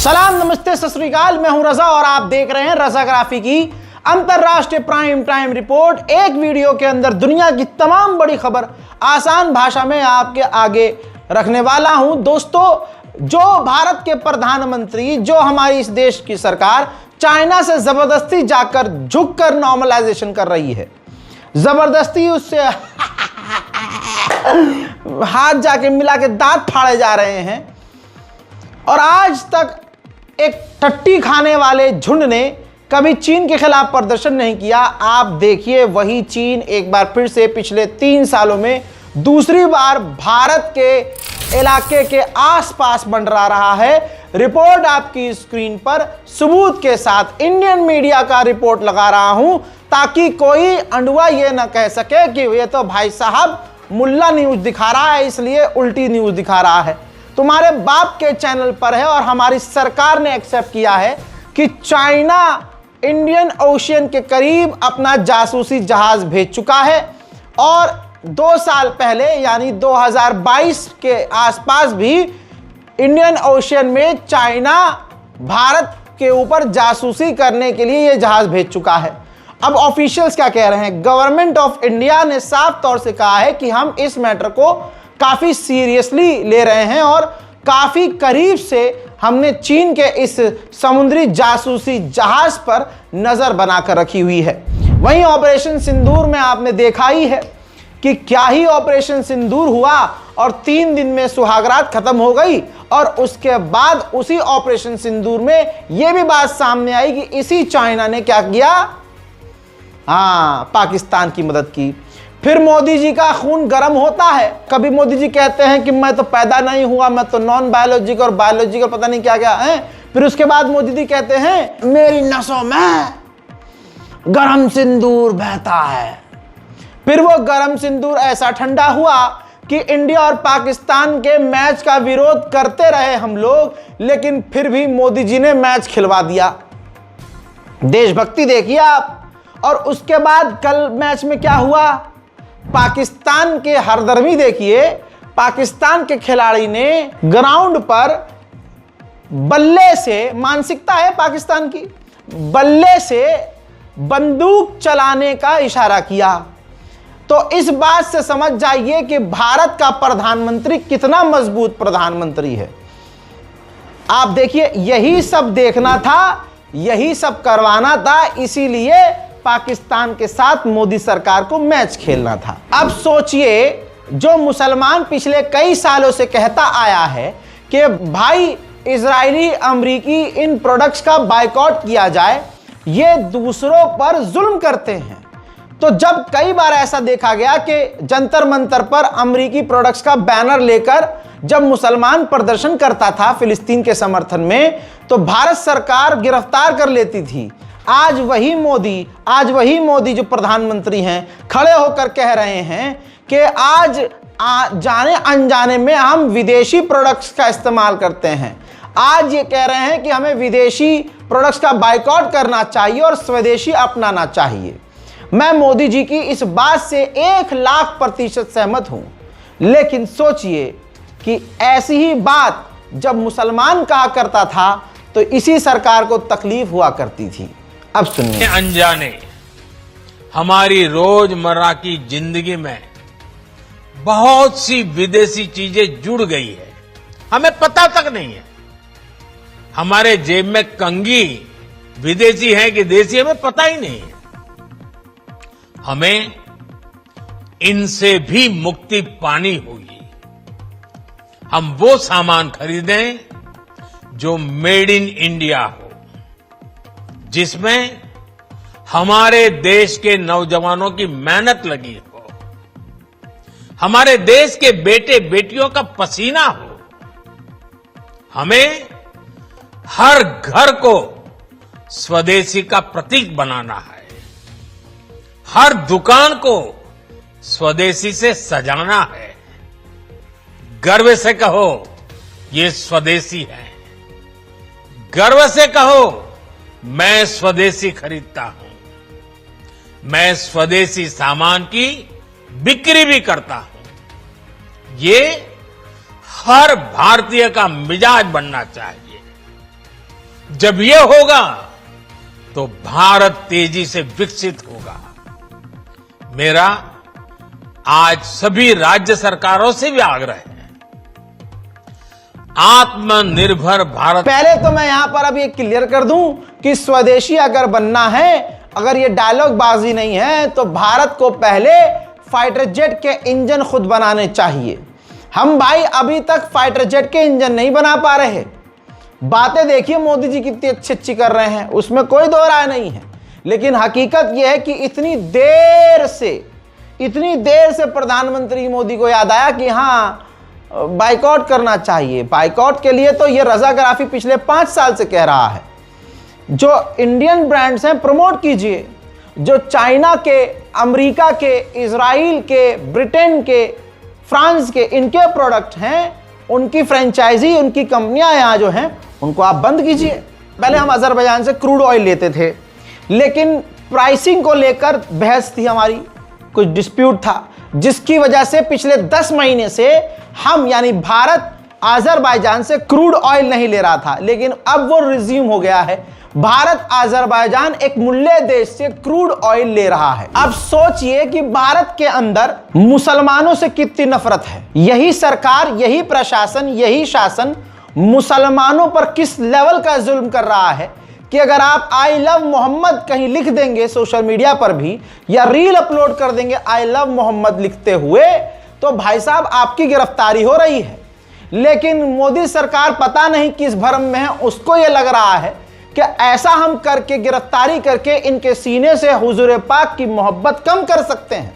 सलाम, नमस्ते, सत श्री अकाल। मैं हूं रजा और आप देख रहे हैं रजाग्राफी की अंतरराष्ट्रीय प्राइम टाइम रिपोर्ट। एक वीडियो के अंदर दुनिया की तमाम बड़ी खबर आसान भाषा में आपके आगे रखने वाला हूं। दोस्तों, जो भारत के प्रधानमंत्री, जो हमारी इस देश की सरकार चाइना से जबरदस्ती जाकर झुककर नॉर्मलाइजेशन कर रही है, जबरदस्ती उससे हाथ जाके मिला के दांत फाड़े जा रहे हैं, और आज तक एक टट्टी खाने वाले झुंड ने कभी चीन के खिलाफ प्रदर्शन नहीं किया। आप देखिए, वही चीन एक बार फिर से पिछले 3 सालों में दूसरी बार भारत के इलाके के आसपास मंडरा रहा है। रिपोर्ट आपकी स्क्रीन पर सबूत के साथ इंडियन मीडिया का रिपोर्ट लगा रहा हूं, ताकि कोई अंडुआ ये ना कह सके कि ये तो भाई साहब मुल्ला न्यूज दिखा रहा है, इसलिए उल्टी न्यूज दिखा रहा है। तुम्हारे बाप के चैनल पर है और हमारी सरकार ने एक्सेप्ट किया है कि चाइना इंडियन ओशियन के करीब अपना जासूसी जहाज भेज चुका है, और 2 साल पहले यानी 2022 के आसपास भी इंडियन ओशियन में चाइना भारत के ऊपर जासूसी करने के लिए यह जहाज भेज चुका है। अब ऑफिशियल्स क्या कह रहे हैं? गवर्नमेंट ऑफ इंडिया ने साफ तौर से कहा है कि हम इस मैटर को काफी सीरियसली ले रहे हैं और काफी करीब से हमने चीन के इस समुद्री जासूसी जहाज पर नजर बनाकर रखी हुई है। वहीं ऑपरेशन सिंदूर में आपने देखा ही है कि क्या ही ऑपरेशन सिंदूर हुआ, और 3 दिन में सुहागरात खत्म हो गई, और उसके बाद उसी ऑपरेशन सिंदूर में यह भी बात सामने आई कि इसी चाइना ने क्या किया, पाकिस्तान की मदद की। फिर मोदी जी का खून गर्म होता है। कभी मोदी जी कहते हैं कि मैं तो पैदा नहीं हुआ, मैं तो नॉन बायोलॉजिकल और बायोलॉजिकल पता नहीं क्या क्या है। फिर उसके बाद मोदी जी कहते हैं मेरी नसों में गर्म सिंदूर बहता है। फिर वो गर्म सिंदूर ऐसा ठंडा हुआ कि इंडिया और पाकिस्तान के मैच का विरोध करते रहे हम लोग, लेकिन फिर भी मोदी जी ने मैच खिलवा दिया। देशभक्ति देखिए आप। और उसके बाद कल मैच में क्या हुआ, पाकिस्तान के हरदर्मी देखिए। पाकिस्तान के खिलाड़ी ने ग्राउंड पर बल्ले से, मानसिकता है पाकिस्तान की, बल्ले से बंदूक चलाने का इशारा किया। तो इस बात से समझ जाइए कि भारत का प्रधानमंत्री कितना मजबूत प्रधानमंत्री है। आप देखिए, यही सब देखना था, यही सब करवाना था, इसीलिए पाकिस्तान के साथ मोदी सरकार को मैच खेलना था। अब सोचिए, जो मुसलमान पिछले कई सालों से कहता आया है कि भाई इजरायली अमरीकी इन प्रोडक्ट्स का बायकॉट किया जाए, ये दूसरों पर जुल्म करते हैं। तो जब कई बार ऐसा देखा गया कि जंतर मंतर पर अमरीकी प्रोडक्ट्स का बैनर लेकर जब मुसलमान प्रदर्शन करता था फिलिस्तीन के समर्थन में, तो भारत सरकार गिरफ्तार कर लेती थी। आज वही मोदी जो प्रधानमंत्री हैं, खड़े होकर कह रहे हैं कि आज जाने अनजाने में हम विदेशी प्रोडक्ट्स का इस्तेमाल करते हैं। आज ये कह रहे हैं कि हमें विदेशी प्रोडक्ट्स का बायकॉट करना चाहिए और स्वदेशी अपनाना चाहिए। मैं मोदी जी की इस बात से 1,00,000% सहमत हूं, लेकिन सोचिए कि ऐसी ही बात जब मुसलमान कहा करता था तो इसी सरकार को तकलीफ हुआ करती थी। अब सुनिए। अनजाने हमारी रोजमर्रा की जिंदगी में बहुत सी विदेशी चीजें जुड़ गई है, हमें पता तक नहीं है। हमारे जेब में कंघी विदेशी है कि देसी, हमें पता ही नहीं है। हमें इनसे भी मुक्ति पानी होगी। हम वो सामान खरीदें जो मेड इन इंडिया हो, जिसमें हमारे देश के नौजवानों की मेहनत लगी हो, हमारे देश के बेटे बेटियों का पसीना हो। हमें हर घर को स्वदेशी का प्रतीक बनाना है, हर दुकान को स्वदेशी से सजाना है। गर्व से कहो ये स्वदेशी है, गर्व से कहो मैं स्वदेशी खरीदता हूं, मैं स्वदेशी सामान की बिक्री भी करता हूं। ये हर भारतीय का मिजाज बनना चाहिए। जब ये होगा तो भारत तेजी से विकसित होगा। मेरा आज सभी राज्य सरकारों से भी आग्रह है, आत्मनिर्भर भारत। पहले तो मैं यहां पर अब ये क्लियर कर दूं कि स्वदेशी अगर बनना है, अगर ये डायलॉग बाजी नहीं है, तो भारत को पहले फाइटर जेट के इंजन खुद बनाने चाहिए। हम भाई अभी तक फाइटर जेट के इंजन नहीं बना पा रहे। बातें देखिए मोदी जी कितनी अच्छी अच्छी कर रहे हैं, उसमें कोई दो राय नहीं है, लेकिन हकीकत यह है कि इतनी देर से प्रधानमंत्री मोदी को याद आया कि हाँ बाइकआउट करना चाहिए। बाइकआउट के लिए तो ये रजा गराफी पिछले 5 साल से कह रहा है। जो इंडियन ब्रांड्स हैं प्रमोट कीजिए, जो चाइना के, अमेरिका के, इजराइल के, ब्रिटेन के, फ्रांस के इनके प्रोडक्ट हैं, उनकी फ्रेंचाइजी, उनकी कंपनियां यहां जो हैं उनको आप बंद कीजिए। पहले हम अजरबैजान से क्रूड ऑयल लेते थे, लेकिन प्राइसिंग को लेकर बहस थी हमारी, कुछ डिस्प्यूट था, जिसकी वजह से पिछले 10 महीने से हम यानी भारत अजरबैजान से क्रूड ऑयल नहीं ले रहा था, लेकिन अब वो रिज्यूम हो गया है। भारत अजरबैजान एक मुल्ले देश से क्रूड ऑयल ले रहा है। अब सोचिए कि भारत के अंदर मुसलमानों से कितनी नफरत है। यही सरकार, यही प्रशासन, यही शासन मुसलमानों पर किस लेवल का जुल्म कर रहा है कि अगर आप आई लव मोहम्मद कहीं लिख देंगे सोशल मीडिया पर भी, या रील अपलोड कर देंगे आई लव मोहम्मद लिखते हुए, तो भाई साहब आपकी गिरफ्तारी हो रही है। लेकिन मोदी सरकार पता नहीं किस भ्रम में है, उसको यह लग रहा है कि ऐसा हम करके, गिरफ्तारी करके इनके सीने से हुजूर पाक की मोहब्बत कम कर सकते हैं।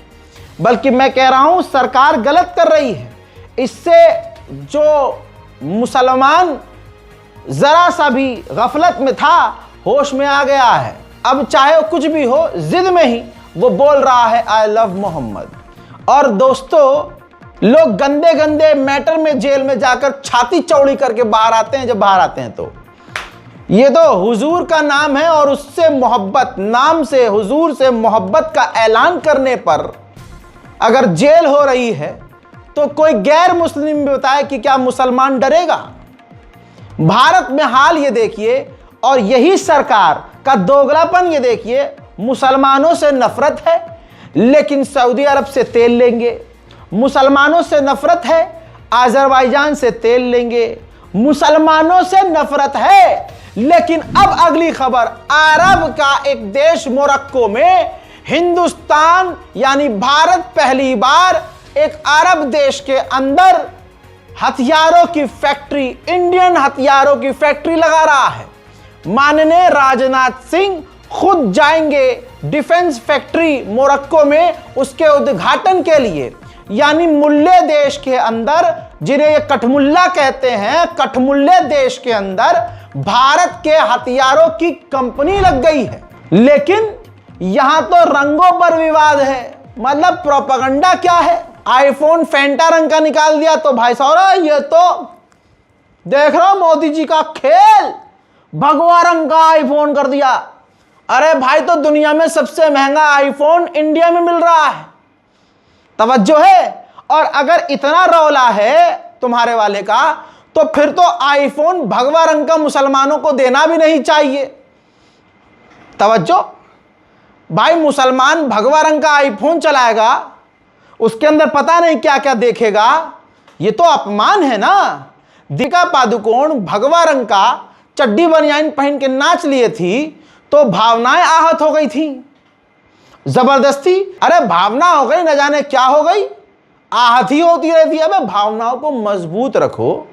बल्कि मैं कह रहा हूं सरकार गलत कर रही है। इससे जो मुसलमान जरा सा भी गफलत में था, होश में आ गया है। अब चाहे कुछ भी हो, जिद में ही वो बोल रहा है आई लव मोहम्मद। और दोस्तों, लोग गंदे गंदे मैटर में जेल में जाकर छाती चौड़ी करके बाहर आते हैं। जब बाहर आते हैं तो ये तो हुजूर का नाम है, और उससे मोहब्बत, नाम से, हुजूर से मोहब्बत का ऐलान करने पर अगर जेल हो रही है, तो कोई गैर मुस्लिम भी बताए कि क्या मुसलमान डरेगा? भारत में हाल ये देखिए, और यही सरकार का दोगलापन ये देखिए। मुसलमानों से नफरत है, लेकिन सऊदी अरब से तेल लेंगे। मुसलमानों से नफरत है, अजरबैजान से तेल लेंगे। मुसलमानों से नफरत है, लेकिन अब अगली खबर, अरब का एक देश मोरक्को में हिंदुस्तान यानी भारत पहली बार एक अरब देश के अंदर हथियारों की फैक्ट्री, इंडियन हथियारों की फैक्ट्री लगा रहा है। माननीय राजनाथ सिंह खुद जाएंगे डिफेंस फैक्ट्री मोरक्को में उसके उद्घाटन के लिए। यानी मुल्ले देश के अंदर, जिन्हें ये कठमुल्ला कहते हैं, कठमुल्ले देश के अंदर भारत के हथियारों की कंपनी लग गई है। लेकिन यहां तो रंगों पर विवाद है। मतलब प्रोपेगेंडा क्या है? आईफोन फैंटा रंग का निकाल दिया तो भाई साहब ये तो देख रहा मोदी जी का खेल, भगवा रंग का आईफोन कर दिया। अरे भाई, तो दुनिया में सबसे महंगा आईफोन इंडिया में मिल रहा है, तवज्जो है। और अगर इतना रौला है तुम्हारे वाले का, तो फिर तो आईफोन भगवा रंग का मुसलमानों को देना भी नहीं चाहिए। तवज्जो भाई, मुसलमान भगवा रंग का आईफोन चलाएगा, उसके अंदर पता नहीं क्या क्या देखेगा, ये तो अपमान है ना। दीपिका पादुकोण भगवा रंग का चड्डी बनियान पहन के नाच लिए थी, तो भावनाएं आहत हो गई थी जबरदस्ती। अरे भावना हो गई, न जाने क्या हो गई, आहत ही होती रहती है। अबे भावनाओं को मजबूत रखो।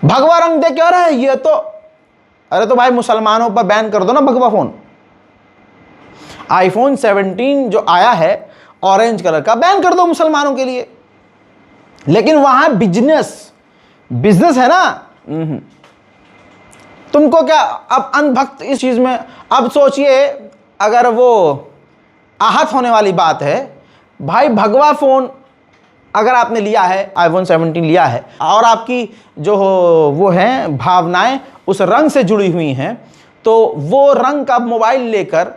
भगवा रंग देख क्या रहा है ये तो, अरे तो भाई मुसलमानों पर बैन कर दो ना भगवा फोन। आईफोन 17 जो आया है ऑरेंज कलर का, बैन कर दो मुसलमानों के लिए। लेकिन वहां बिजनेस है ना। तुमको क्या अब अंधभक्त इस चीज में। अब सोचिए, अगर वो आहत होने वाली बात है, भाई भगवा फोन अगर आपने लिया है, आईफोन 17 लिया है, और आपकी जो वो है भावनाएं उस रंग से जुड़ी हुई हैं, तो वो रंग का मोबाइल लेकर,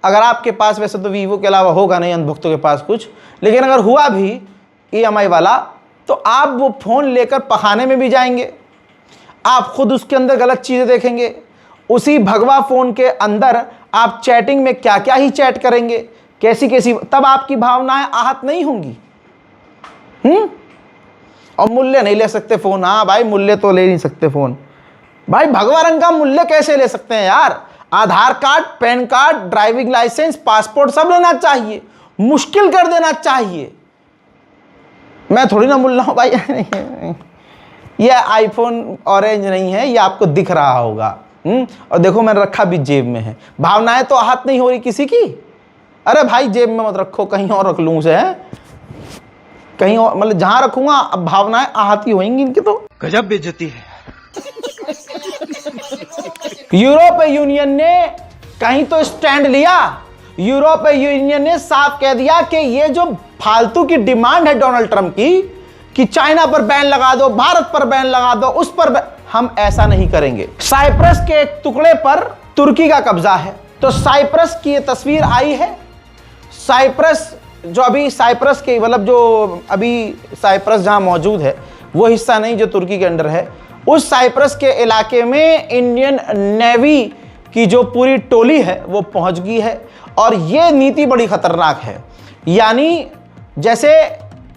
अगर आपके पास, वैसे तो वीवो के अलावा होगा नहीं अंधभक्तों के पास कुछ, लेकिन अगर हुआ भी EMI वाला, तो आप वो फ़ोन लेकर पखाने में भी जाएंगे। आप खुद उसके अंदर गलत चीजें देखेंगे। उसी भगवा फोन के अंदर आप चैटिंग में क्या क्या ही चैट करेंगे, कैसी कैसी, तब आपकी भावनाएं आहत नहीं होंगी। और मूल्य नहीं ले सकते फोन, हाँ भाई मूल्य तो ले नहीं सकते फोन। भाई भगवा रंग का मूल्य कैसे ले सकते हैं यार? Aadhaar card, PAN card, driving licence, passport सब लेना चाहिए, मुश्किल कर देना चाहिए। मैं थोड़ी ना बोल रहा हूं भाई ये आईफोन ऑरेंज नहीं है, ये आपको दिख रहा होगा। और देखो मैंने रखा भी जेब में है। भावनाएं तो आहत नहीं हो रही किसी की। अरे भाई जेब में मत रखो, कहीं और रख लूं से, है कहीं और, मतलब जहां रखूंगा अब भावनाएं आहत ही होंगी इनकी। तो गजब बेइज्जती है। यूरोपीय यूनियन ने कहीं तो स्टैंड लिया। यूरोपीय यूनियन ने साफ कह दिया कि ये जो फालतू की डिमांड है डोनाल्ड ट्रंप की कि चाइना पर बैन लगा दो, भारत पर बैन लगा दो, उस पर हम ऐसा नहीं करेंगे। साइप्रस के एक टुकड़े पर तुर्की का कब्जा है। तो साइप्रस की ये तस्वीर आई है। साइप्रस जो अभी साइप्रस के मतलब जो अभी साइप्रस जहां मौजूद है वो हिस्सा नहीं जो तुर्की के अंडर है, उस साइप्रस के इलाके में इंडियन नेवी की जो पूरी टोली है वो पहुंच गई है। और ये नीति बड़ी खतरनाक है। यानी जैसे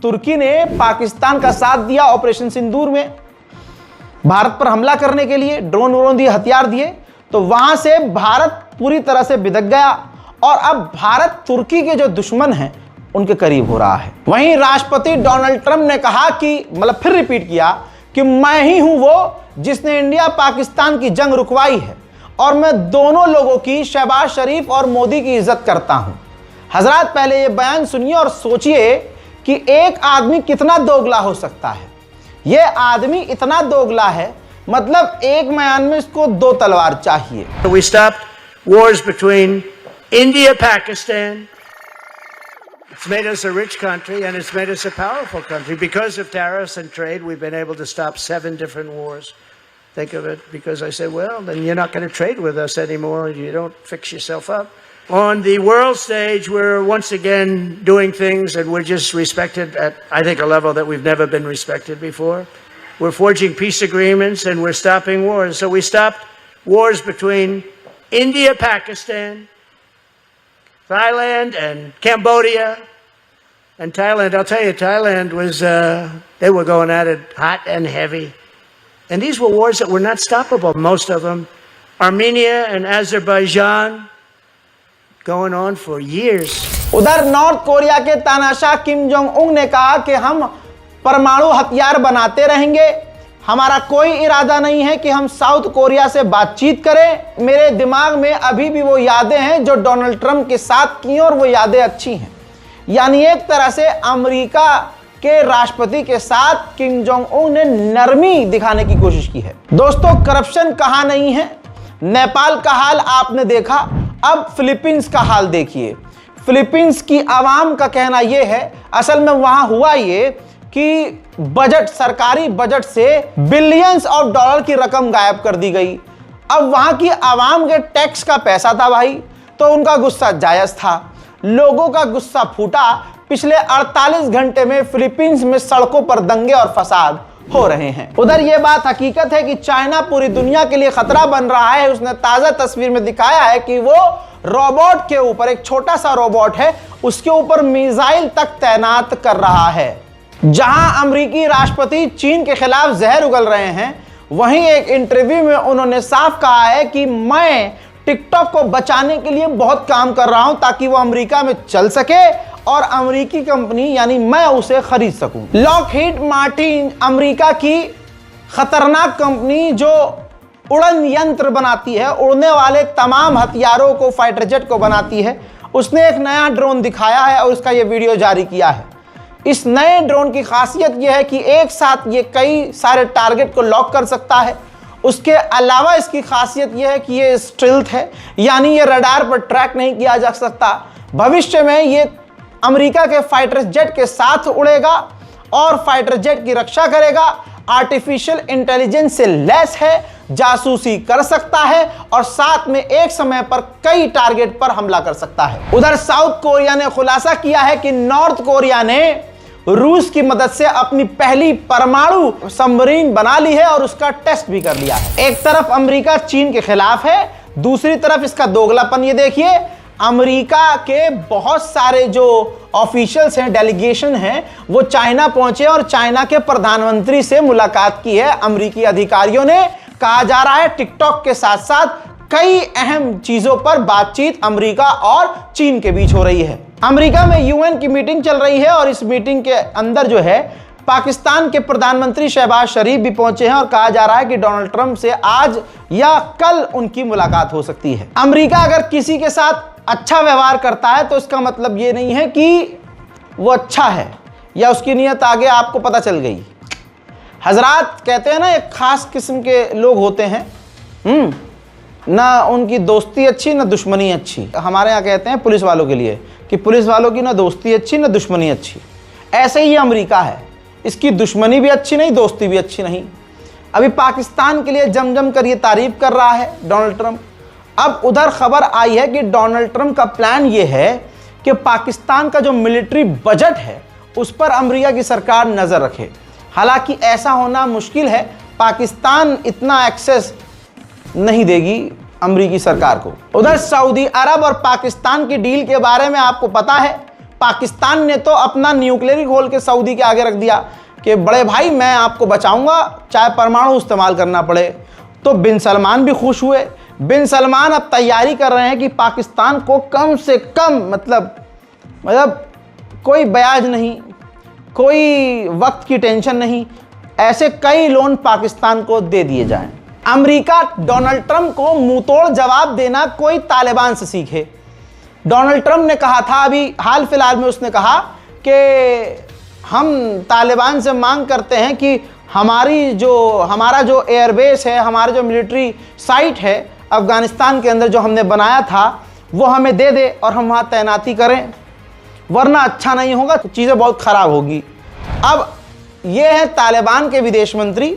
तुर्की ने पाकिस्तान का साथ दिया ऑपरेशन सिंदूर में भारत पर हमला करने के लिए, ड्रोन व्रोन दिए, हथियार दिए, तो वहां से भारत पूरी तरह से बिदक गया और अब भारत तुर्की के जो दुश्मन हैं उनके करीब हो रहा है। वहीं राष्ट्रपति डोनाल्ड ट्रंप ने कहा कि मतलब फिर रिपीट किया कि मैं ही हूं वो जिसने इंडिया पाकिस्तान की जंग रुकवाई है और मैं दोनों लोगों की, शहबाज शरीफ और मोदी की इज्जत करता हूं। हजरात पहले ये बयान सुनिए और सोचिए कि एक आदमी कितना दोगला हो सकता है। ये आदमी इतना दोगला है, मतलब एक बयान में इसको दो तलवार चाहिए। We stopped wars between India, Pakistan. It's made us a rich country and it's made us a powerful country. Because of tariffs and trade, we've been able to stop 7 different wars. Think of it, because I said, well, then you're not going to trade with us anymore. You don't fix yourself up. On the world stage, we're once again doing things and we're just respected at, I think, a level that we've never been respected before. We're forging peace agreements and we're stopping wars. So we stopped wars between India, Pakistan, Thailand, and Cambodia. And Thailand, I'll tell you, Thailand was, they were going at it hot and heavy. And these were wars that were not stoppable, most of them. Armenia and Azerbaijan, going on for years. उधर north Korea के तानाशाह Kim Jong उंग ने कहा कि हम परमाणु हथियार बनाते रहेंगे, हमारा कोई इरादा नहीं है कि हम साउथ कोरिया से बातचीत करें। मेरे दिमाग में अभी भी वो यादें हैं जो डोनाल्ड ट्रंप के साथ की और वो यादें अच्छी हैं। यानी एक तरह से अमेरिका के राष्ट्रपति के साथ किम जोंग उन ने नरमी दिखाने की कोशिश की है। दोस्तों करप्शन कहां नहीं है। नेपाल का हाल आपने देखा, अब फिलीपींस का हाल देखिए। फिलीपींस की आवाम का कहना यह है, असल में वहां हुआ ये कि बजट, सरकारी बजट से बिलियंस ऑफ डॉलर की रकम गायब कर दी गई। अब वहां की आवाम के टैक्स का पैसा था भाई, तो उनका गुस्सा जायज था। लोगों का गुस्सा फूटा। पिछले 48 घंटे में फिलीपींस में सड़कों पर दंगे और फसाद हो रहे हैं। उधर यह बात हकीकत है कि चाइना पूरी दुनिया के लिए खतरा बन रहा है। उसने ताजा तस्वीर में दिखाया है कि वो रोबोट के ऊपर, एक छोटा सा रोबोट है, उसके ऊपर मिसाइल तक तैनात कर रहा है। जहां अमेरिकी राष्ट्रपति चीन के खिलाफ जहर उगल रहे हैं, वहीं एक इंटरव्यू में उन्होंने साफ कहा है कि मैं टिकटॉक को बचाने के लिए बहुत काम कर रहा हूं ताकि वो अमेरिका में चल सके और अमेरिकी कंपनी यानी मैं उसे खरीद सकूं। लॉकहीड मार्टिन अमेरिका की खतरनाक कंपनी जो उड़न यंत्र बनाती है, उड़ने वाले तमाम हथियारों को, फाइटर जेट को बनाती है, उसने एक नया ड्रोन दिखाया है और उसका ये वीडियो जारी किया है। इस नए ड्रोन की खासियत यह है कि एक साथ ये कई सारे टारगेट को लॉक कर सकता है। उसके अलावा इसकी खासियत यह है कि ये स्टील्थ है, यानी ये रडार पर ट्रैक नहीं किया जा सकता। भविष्य में ये अमेरिका के फाइटर जेट के साथ उड़ेगा और फाइटर जेट की रक्षा करेगा। आर्टिफिशियल इंटेलिजेंस से लैस है, जासूसी कर सकता है और साथ में एक समय पर कई टारगेट पर हमला कर सकता है। उधर साउथ कोरिया ने खुलासा किया है कि नॉर्थ कोरिया ने रूस की मदद से अपनी पहली परमाणु सबमरीन बना ली है और उसका टेस्ट भी कर लिया है। एक तरफ अमेरिका चीन के खिलाफ है, दूसरी तरफ इसका दोगलापन ये देखिए। अमेरिका के बहुत सारे जो ऑफिशियल्स हैं, डेलीगेशन हैं, वो चाइना पहुंचे और चाइना के प्रधानमंत्री से मुलाकात की है अमेरिकी अधिकारियों ने। कहा जा रहा है टिकटॉक के साथ साथ कई अहम चीजों पर बातचीत अमेरिका और चीन के बीच हो रही है। अमेरिका में यूएन की मीटिंग चल रही है और इस मीटिंग के अंदर जो है पाकिस्तान के प्रधानमंत्री शहबाज शरीफ भी पहुंचे हैं और कहा जा रहा है कि डोनाल्ड ट्रंप से आज या कल उनकी मुलाकात हो सकती है। अमेरिका अगर किसी के साथ अच्छा व्यवहार करता है तो इसका मतलब ये नहीं है कि वो अच्छा है या उसकी नीयत आगे आपको पता चल गई। हजरात कहते हैं ना, एक खास किस्म के लोग होते हैं, ना उनकी दोस्ती अच्छी ना दुश्मनी अच्छी। हमारे यहाँ कहते हैं पुलिस वालों के लिए कि पुलिस वालों की ना दोस्ती अच्छी ना दुश्मनी अच्छी। ऐसे ही अमेरिका है, इसकी दुश्मनी भी अच्छी नहीं, दोस्ती भी अच्छी नहीं। अभी पाकिस्तान के लिए जम जम कर ये तारीफ कर रहा है डोनाल्ड ट्रंप। अब उधर खबर आई है कि डोनाल्ड ट्रंप का प्लान ये है कि पाकिस्तान का जो मिलिट्री बजट है उस पर अमेरिका की सरकार नजर रखे। हालांकि ऐसा होना मुश्किल है, पाकिस्तान इतना एक्सेस नहीं देगी अमेरिकी सरकार को। उधर सऊदी अरब और पाकिस्तान की डील के बारे में आपको पता है, पाकिस्तान ने तो अपना न्यूक्लियर खोल के सऊदी के आगे रख दिया कि बड़े भाई मैं आपको बचाऊंगा चाहे परमाणु इस्तेमाल करना पड़े। तो बिन सलमान भी खुश हुए। बिन सलमान अब तैयारी कर रहे हैं कि पाकिस्तान को कम से कम मतलब कोई ब्याज नहीं, कोई वक्त की टेंशन नहीं, ऐसे कई लोन पाकिस्तान को दे दिए जाएं। अमेरिका डोनाल्ड ट्रंप को मुंहतोड़ जवाब देना कोई तालिबान से सीखे। डोनाल्ड ट्रंप ने कहा था, अभी हाल फिलहाल में उसने कहा कि हम तालिबान से मांग करते हैं कि हमारा जो एयरबेस है, हमारा जो मिलिट्री साइट है अफगानिस्तान के अंदर जो हमने बनाया था वो हमें दे दे और हम वहाँ तैनाती करें, वरना अच्छा नहीं होगा, तो चीज़ें बहुत ख़राब होगी। अब ये है तालिबान के विदेश मंत्री,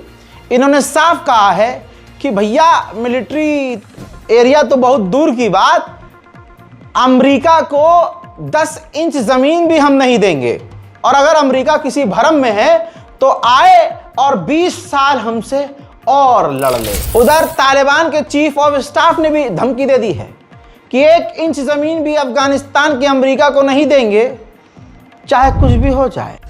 इन्होंने साफ कहा है कि भैया मिलिट्री एरिया तो बहुत दूर की बात, अमेरिका को 10 इंच ज़मीन भी हम नहीं देंगे, और अगर अमेरिका किसी भरम में है तो आए और 20 साल हमसे और लड़ ले। उधर तालिबान के चीफ ऑफ स्टाफ ने भी धमकी दे दी है कि 1 इंच ज़मीन भी अफगानिस्तान के अमेरिका को नहीं देंगे, चाहे कुछ भी हो जाए।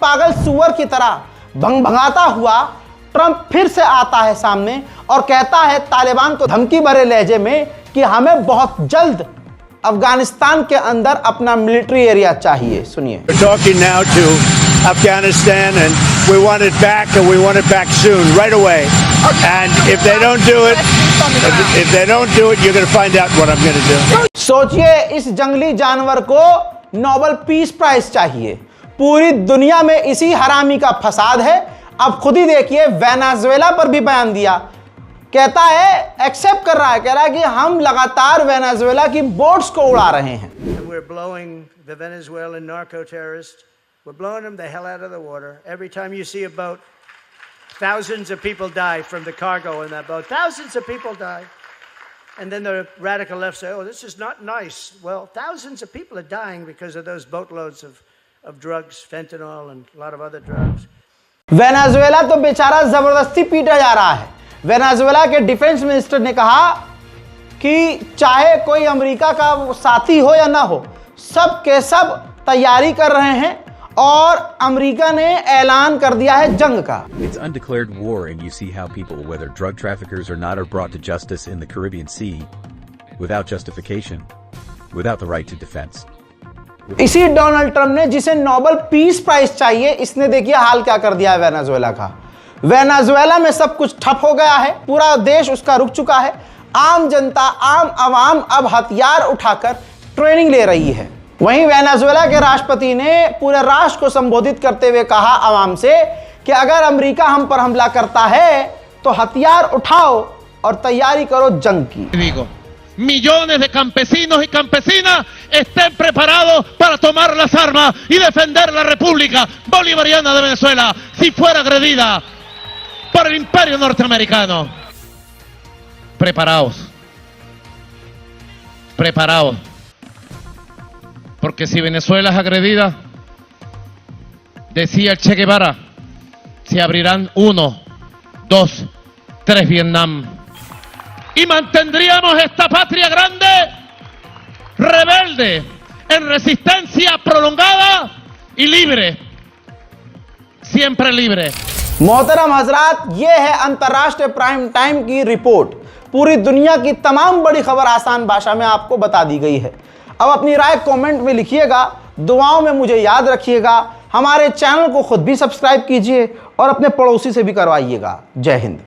पागल सुअर की तरह भंगभंगाता हुआ ट्रंप फिर से आता है सामने और कहता है तालिबान को धमकी भरे लहजे में कि हमें बहुत जल्द अफगानिस्तान के अंदर अपना मिलिट्री एरिया चाहिए। सुनिए। We're talking now to Afghanistan and we want it back and we want it back soon, right away. And if they don't do it, you're going to find out what I'm going to do. सोचिए, इस जंगली जानवर को Nobel peace prize चाहिए। पूरी दुनिया में इसी हरामी का फसाद है। अब खुद ही देखिए, वेनेजुएला पर भी बयान दिया, कहता है, एक्सेप्ट कर रहा है, कह रहा है कि हम लगातार वेनेजुएला की बोट्स को उड़ा रहे हैं। We're blowing the Venezuelan narco-terrorists, we're blowing them the hell out of the water. Every time you see a boat, thousands of people die from the cargo in that boat. Thousands of people die. And then the radical left say, oh, this is not nice. Well, thousands of people are dying because of those boatloads of drugs, fentanyl and a lot of other drugs. Venezuela तो बेचारा जबरदस्ती पीटा जा रहा है। Venezuela के defence minister ने कहा कि चाहे कोई अमेरिका का साथी हो या ना हो, सब के सब तैयारी कर रहे हैं और अमेरिका ने ऐलान कर दिया है जंग का। It's undeclared war and you see how people, whether drug traffickers or not, are brought to justice in the Caribbean Sea without justification, without the right to defense. इसी डोनाल्ड ट्रंप ने, जिसे नोबेल पीस प्राइज चाहिए, इसने देखिए हाल क्या कर दिया है वेनेजुएला का। वेनेजुएला में सब कुछ ठप हो गया है, पूरा देश उसका रुक चुका है। आम जनता, आम आवाम अब हथियार उठाकर ट्रेनिंग ले रही है। वहीं वेनेजुएला के राष्ट्रपति ने पूरे राष्ट्र को संबोधित करते हुए कहा आवाम से कि अगर अमेरिका हम पर हमला करता है तो हथियार उठाओ और तैयारी करो जंग की। Millones de campesinos y campesinas estén preparados para tomar las armas y defender la República Bolivariana de Venezuela si fuera agredida por el imperio norteamericano. Preparaos. Preparaos. Porque si Venezuela es agredida, decía el Che Guevara, se abrirán 1, 2, 3 Vietnam. Y mantendríamos esta patria grande, rebelde, en resistencia prolongada y libre. Siempre libre. मोहतरम हजरात, ये है अंतर्राष्ट्रीय prime time की report. पूरी दुनिया की तमाम बड़ी खबर आसान भाषा में आपको बता दी गई है। अब अपनी राय कमेंट में लिखिएगा, दुआओं में मुझे याद रखिएगा। हमारे चैनल को खुद भी सब्सक्राइब कीजिए और अपने पड़ोसी से भी करवाइएगा। जय हिंद।